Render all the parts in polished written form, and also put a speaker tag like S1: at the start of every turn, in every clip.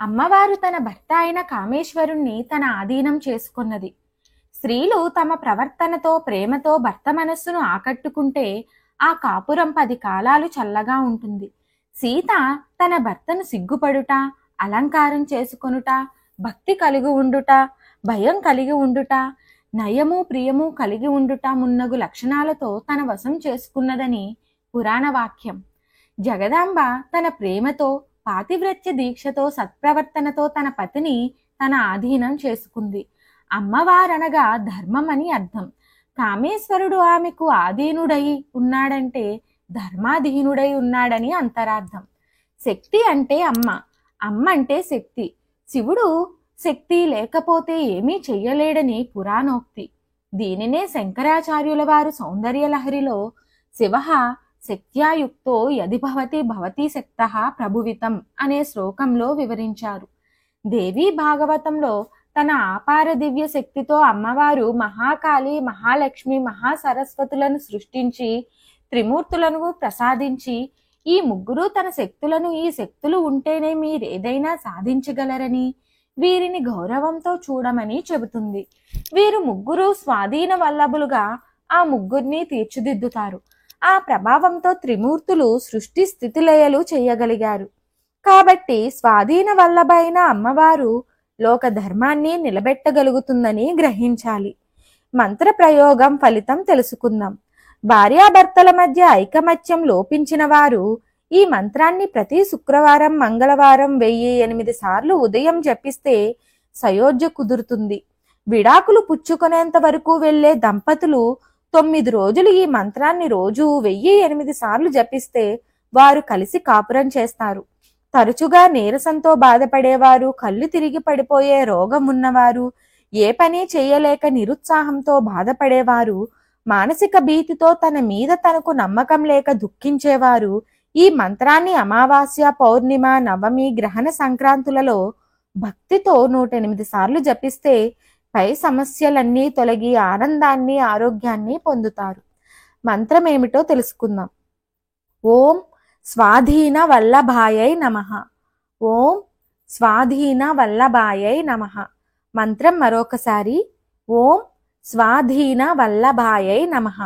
S1: అమ్మవారు తన భర్త అయిన కామేశ్వరుణ్ణి తన ఆధీనం చేసుకున్నది. స్త్రీలు తమ ప్రవర్తనతో ప్రేమతో భర్త మనస్సును ఆకట్టుకుంటే ఆ కాపురం 10 కాలాలు చల్లగా ఉంటుంది. సీత తన భర్తను సిగ్గుపడుట, అలంకారం చేసుకొనుట, భక్తి కలిగి ఉండుట, భయం కలిగి ఉండుట, నయము ప్రియము కలిగి ఉండుట మున్నగు లక్షణాలతో తన వశం చేసుకున్నదని పురాణ వాక్యం. జగదాంబ తన ప్రేమతో పాతివ్రత్య దీక్షతో సత్ప్రవర్తనతో తన పతిని తన ఆధీనం చేసుకుంది. అమ్మవారనగా ధర్మం అని అర్థం. కామేశ్వరుడు ఆమెకు ఆధీనుడై ఉన్నాడంటే ధర్మాధీనుడై ఉన్నాడని అంతరార్థం. శక్తి అంటే అమ్మ, అమ్మ అంటే శక్తి. శివుడు శక్తి లేకపోతే ఏమీ చెయ్యలేడని పురాణోక్తి. దీనినే శంకరాచార్యుల వారు సౌందర్యలహరిలో శివః శక్త్యాయుక్తో యది భవతి భవతి శక్తః ప్రభువితం అనే శ్లోకంలో వివరించారు. దేవీ భాగవతంలో తన ఆపార దివ్య శక్తితో అమ్మవారు మహాకాళి, మహాలక్ష్మి, మహాసరస్వతులను సృష్టించి త్రిమూర్తులను ప్రసాదించి ఈ ముగ్గురు తన శక్తులను ఈ శక్తులు ఉంటేనే మీరేదైనా సాధించగలరని వీరిని గౌరవంతో చూడమని చెబుతుంది. వీరు ముగ్గురు స్వాధీన వల్లభులుగా ఆ ముగ్గురిని తీర్చిదిద్దుతారు. ఆ ప్రభావంతో త్రిమూర్తులు సృష్టి స్థితిలయలు చేయగలిగారు. కాబట్టి స్వాధీన వల్లభైన అమ్మవారు లోక ధర్మాన్ని నిలబెట్టగలుగుతుందని గ్రహించాలి. మంత్ర ప్రయోగం ఫలితం తెలుసుకుందాం. భార్యాభర్తల మధ్య ఐకమత్యం లోపించిన వారు ఈ మంత్రాన్ని ప్రతి శుక్రవారం, మంగళవారం 1008 సార్లు ఉదయం జపిస్తే సయోధ్య కుదురుతుంది. విడాకులు పుచ్చుకునేంత వరకు వెళ్లే దంపతులు 9 రోజులు ఈ మంత్రాన్ని రోజు 1008 సార్లు జపిస్తే వారు కలిసి కాపురం చేస్తారు. తరచుగా నీరసంతో బాధపడేవారు, కళ్ళు తిరిగి పడిపోయే రోగం ఉన్నవారు, ఏ పని చేయలేక నిరుత్సాహంతో బాధపడేవారు, మానసిక భీతితో తన మీద తనకు నమ్మకం లేక దుఃఖించేవారు ఈ మంత్రాన్ని అమావాస్య, పౌర్ణిమ, నవమి, గ్రహణ సంక్రాంతులలో భక్తితో 108 సార్లు జపిస్తే పై సమస్యలన్నీ తొలగి ఆనందాన్ని, ఆరోగ్యాన్ని పొందుతారు. మంత్రం ఏమిటో తెలుసుకుందాం. ఓం స్వాధీన వల్లభాయై నమః. ఓం స్వాధీన వల్లభాయై నమః. మంత్రం మరొకసారి. ఓం స్వాధీన వల్లభాయై నమః.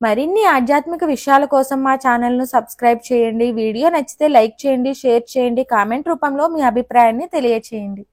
S1: మరిన్ని ఆధ్యాత్మిక విషయాల కోసం మా ఛానల్ను సబ్స్క్రైబ్ చేయండి. వీడియో నచ్చితే లైక్ చేయండి, షేర్ చేయండి, కామెంట్ రూపంలో మీ అభిప్రాయాన్ని తెలియచేయండి.